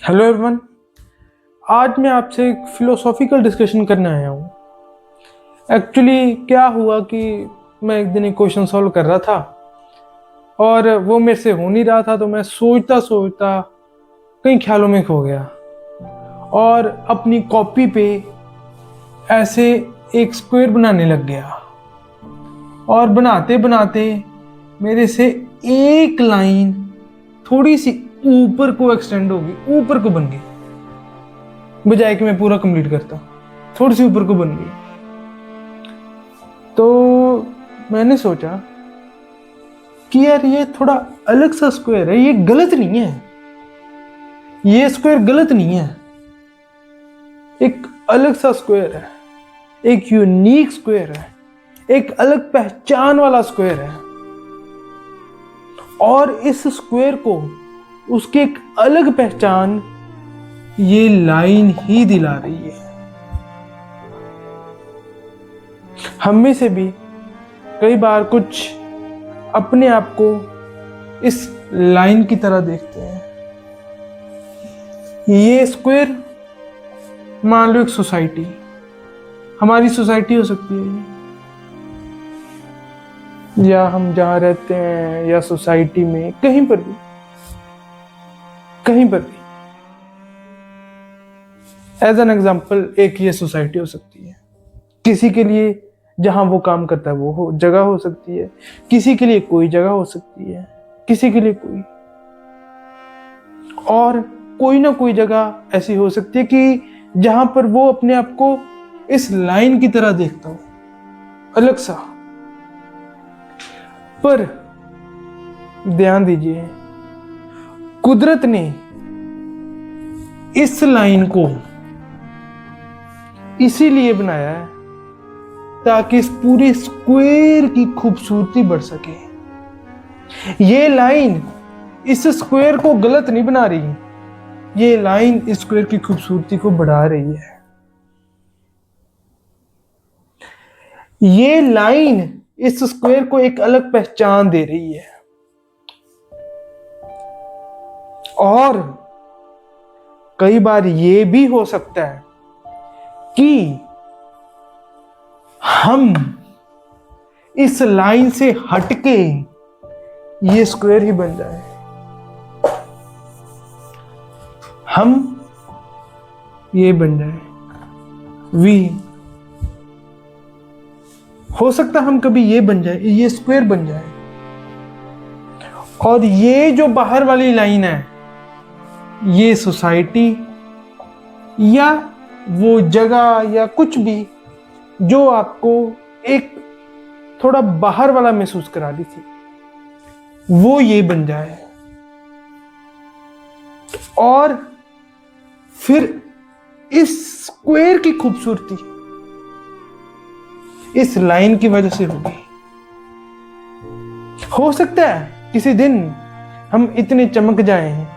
Hello everyone. आज मैं आपसे एक फिलोसॉफिकल डिस्कशन करने आया हूँ। एक्चुअली क्या हुआ कि मैं एक दिन एक क्वेश्चन सॉल्व कर रहा था और वो मेरे से हो नहीं रहा था, तो मैं सोचता सोचता कई ख्यालों में खो गया और अपनी कॉपी पे ऐसे एक स्क्वायर बनाने लग गया। और बनाते बनाते मेरे से एक लाइन थोड़ी सी ऊपर को एक्सटेंड होगी, ऊपर को बन गई, बजाय कि मैं पूरा कंप्लीट करता, थोड़ी सी ऊपर को बन गई। तो मैंने सोचा कि यार ये थोड़ा अलग सा स्क्वायर है, ये गलत नहीं है, ये स्क्वायर गलत नहीं है, एक अलग सा स्क्वायर है, एक यूनिक स्क्वायर है, एक अलग पहचान वाला स्क्वायर है। और इस स्क्वायर को उसकी एक अलग पहचान ये लाइन ही दिला रही है। हम में से भी कई बार कुछ अपने आप को इस लाइन की तरह देखते हैं। ये स्क्वायर मान लो एक सोसाइटी, हमारी सोसाइटी हो सकती है, या हम जहां रहते हैं, या सोसाइटी में कहीं पर भी, कहीं पर भी एज एन एग्जाम्पल एक ये सोसाइटी हो सकती है। किसी के लिए जहां वो काम करता है वो जगह हो सकती है, किसी के लिए कोई जगह हो सकती है, किसी के लिए कोई, और कोई ना कोई जगह ऐसी हो सकती है कि जहां पर वो अपने आप को इस लाइन की तरह देखता हो, अलग सा। पर ध्यान दीजिए, कुदरत ने इस लाइन को इसीलिए बनाया है ताकि इस पूरे स्क्वायर की खूबसूरती बढ़ सके। ये लाइन इस स्क्वायर को गलत नहीं बना रही, ये लाइन इस स्क्वायर की खूबसूरती को बढ़ा रही है। ये लाइन इस स्क्वायर को एक अलग पहचान दे रही है। और कई बार ये भी हो सकता है कि हम इस लाइन से हटके ये स्क्वायर ही बन जाए। हम ये बन जाए, वी हो सकता है हम कभी ये बन जाए, ये स्क्वायर बन जाए। और ये जो बाहर वाली लाइन है, ये सोसाइटी या वो जगह या कुछ भी जो आपको एक थोड़ा बाहर वाला महसूस करा रही थी, वो ये बन जाए। और फिर इस स्क्वायर की खूबसूरती इस लाइन की वजह से होगी। हो सकता है किसी दिन हम इतने चमक जाएं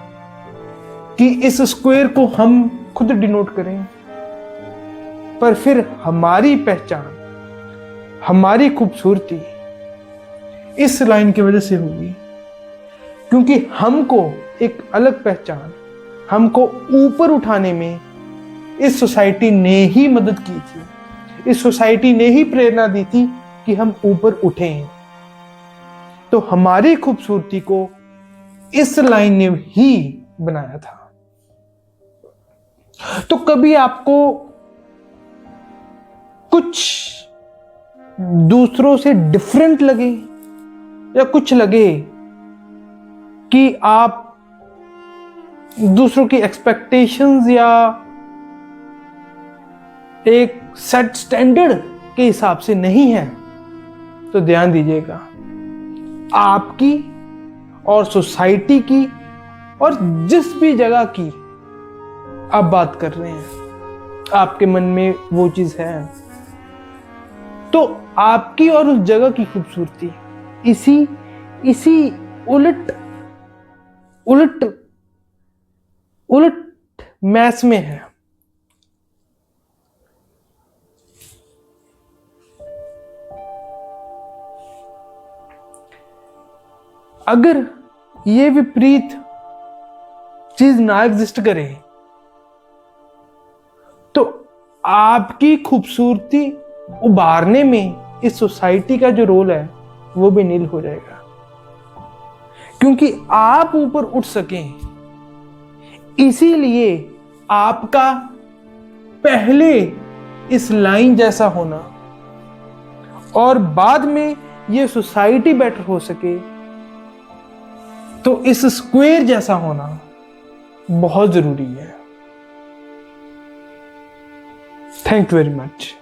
कि इस स्क्वायर को हम खुद डिनोट करें, पर फिर हमारी पहचान, हमारी खूबसूरती इस लाइन की वजह से होगी, क्योंकि हमको एक अलग पहचान, हमको ऊपर उठाने में इस सोसाइटी ने ही मदद की थी, इस सोसाइटी ने ही प्रेरणा दी थी कि हम ऊपर उठें। तो हमारी खूबसूरती को इस लाइन ने ही बनाया था। तो कभी आपको कुछ दूसरों से डिफरेंट लगे या कुछ लगे कि आप दूसरों की एक्सपेक्टेशंस या एक सेट स्टैंडर्ड के हिसाब से नहीं है, तो ध्यान दीजिएगा, आपकी और सोसाइटी की और जिस भी जगह की आप बात कर रहे हैं, आपके मन में वो चीज है, तो आपकी और उस जगह की खूबसूरती इसी इसी उलट उलट उलट मैच में है। अगर ये विपरीत चीज ना एग्जिस्ट करे तो आपकी खूबसूरती उभारने में इस सोसाइटी का जो रोल है वो भी नील हो जाएगा। क्योंकि आप ऊपर उठ सकें, इसीलिए आपका पहले इस लाइन जैसा होना और बाद में ये सोसाइटी बेटर हो सके तो इस स्क्वायर जैसा होना बहुत जरूरी है। Thank you very much.